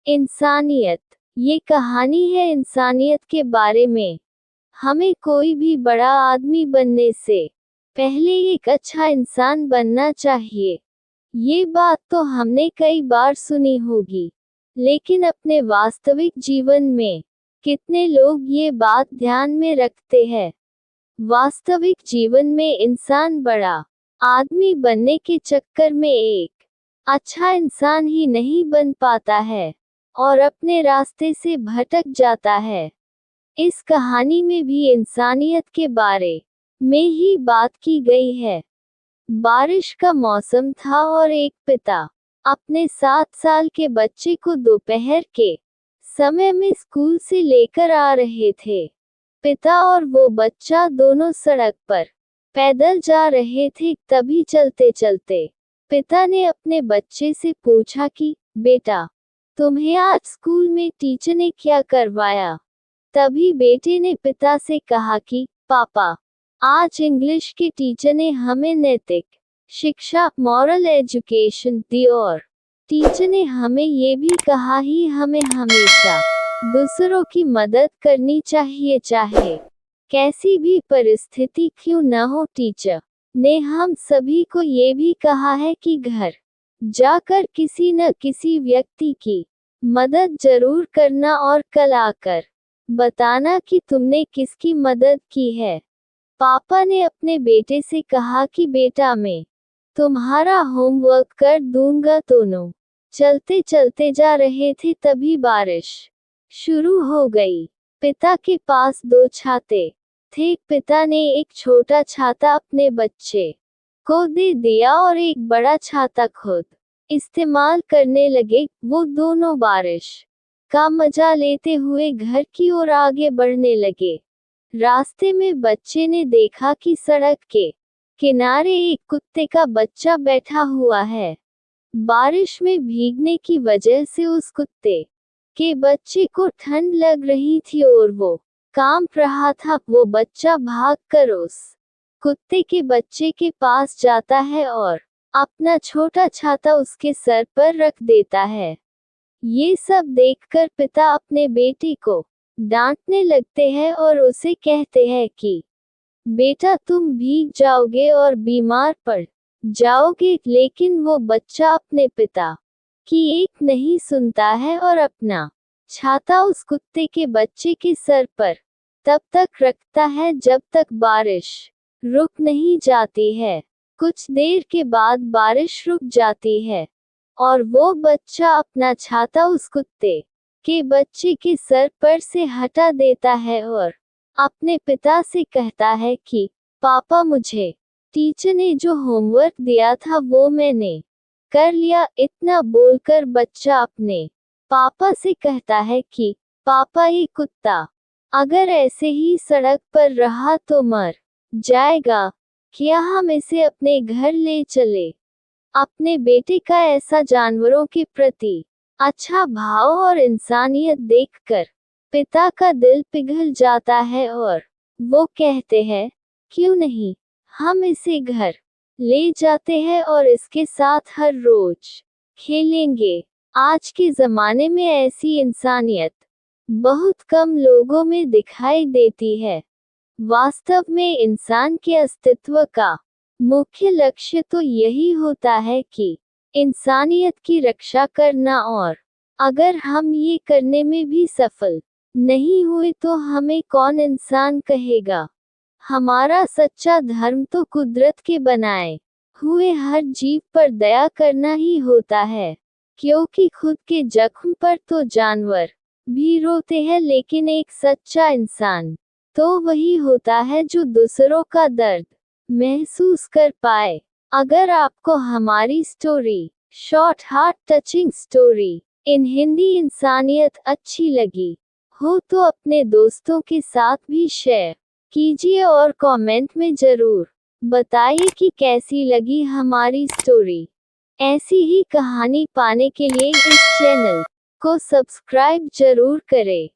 इंसानियत। ये कहानी है इंसानियत के बारे में। हमें कोई भी बड़ा आदमी बनने से पहले एक अच्छा इंसान बनना चाहिए। ये बात तो हमने कई बार सुनी होगी, लेकिन अपने वास्तविक जीवन में कितने लोग ये बात ध्यान में रखते हैं? वास्तविक जीवन में इंसान बड़ा आदमी बनने के चक्कर में एक अच्छा इंसान ही नहीं बन पाता है और अपने रास्ते से भटक जाता है। इस कहानी में भी इंसानियत के बारे में ही बात की गई है। बारिश का मौसम था और एक पिता अपने 7 साल के बच्चे को दोपहर के समय में स्कूल से लेकर आ रहे थे। पिता और वो बच्चा दोनों सड़क पर पैदल जा रहे थे। तभी चलते चलते पिता ने अपने बच्चे से पूछा कि बेटा, तुम्हें आज स्कूल में टीचर ने क्या करवाया? तभी बेटे ने पिता से कहा कि पापा, आज इंग्लिश के टीचर ने हमें नैतिक शिक्षा, मॉरल एजुकेशन दी और टीचर ने हमें ये भी कहा ही हमें हमेशा दूसरों की मदद करनी चाहिए, चाहे कैसी भी परिस्थिति क्यों न हो। टीचर ने हम सभी को ये भी कहा है कि घर जाकर किसी न किसी व्यक्ति की मदद जरूर करना और कल आकर बताना कि तुमने किसकी मदद की है। पापा ने अपने बेटे से कहा कि बेटा, मैं तुम्हारा होमवर्क कर दूंगा। दोनों चलते चलते जा रहे थे, तभी बारिश शुरू हो गई। पिता के पास 2 छाते थे। पिता ने एक छोटा छाता अपने बच्चे को दे दिया और एक बड़ा छाता खुद इस्तेमाल करने लगे। वो दोनों बारिश का मजा लेते हुए घर की ओर आगे बढ़ने लगे। रास्ते में बच्चे ने देखा कि सड़क के किनारे एक कुत्ते का बच्चा बैठा हुआ है। बारिश में भीगने की वजह से उस कुत्ते के बच्चे को ठंड लग रही थी और वो कांप रहा था। वो बच्चा भागकर उस कुत्ते के बच्चे के पास जाता है और अपना छोटा छाता उसके सर पर रख देता है। ये सब देखकर पिता अपने बेटे को डांटने लगते हैं और उसे कहते हैं कि बेटा, तुम भीग जाओगे और बीमार पड़ जाओगे। लेकिन वो बच्चा अपने पिता की एक नहीं सुनता है और अपना छाता उस कुत्ते के बच्चे के सर पर तब तक रखता है जब तक बारिश रुक नहीं जाती है। कुछ देर के बाद बारिश रुक जाती है और वो बच्चा अपना छाता उस कुत्ते के बच्चे के सर पर से हटा देता है और अपने पिता से कहता है कि पापा, मुझे टीचर ने जो होमवर्क दिया था वो मैंने कर लिया। इतना बोलकर बच्चा अपने पापा से कहता है कि पापा, ये कुत्ता अगर ऐसे ही सड़क पर रहा तो मर जाएगा। क्या हम इसे अपने घर ले चले? अपने बेटे का ऐसा जानवरों के प्रति अच्छा भाव और इंसानियत देखकर पिता का दिल पिघल जाता है और वो कहते हैं, क्यों नहीं, हम इसे घर ले जाते हैं और इसके साथ हर रोज खेलेंगे। आज के ज़माने में ऐसी इंसानियत बहुत कम लोगों में दिखाई देती है। वास्तव में इंसान के अस्तित्व का मुख्य लक्ष्य तो यही होता है कि इंसानियत की रक्षा करना, और अगर हम ये करने में भी सफल नहीं हुए तो हमें कौन इंसान कहेगा? हमारा सच्चा धर्म तो कुदरत के बनाए हुए हर जीव पर दया करना ही होता है, क्योंकि खुद के जख्म पर तो जानवर भी रोते हैं, लेकिन एक सच्चा इंसान तो वही होता है जो दूसरों का दर्द महसूस कर पाए। अगर आपको हमारी story, short heart touching story in Hindi इंसानियत अच्छी लगी हो तो अपने दोस्तों के साथ भी शेयर कीजिए और कमेंट में जरूर बताइए कि कैसी लगी हमारी स्टोरी। ऐसी ही कहानी पाने के लिए इस चैनल को सब्सक्राइब जरूर करें।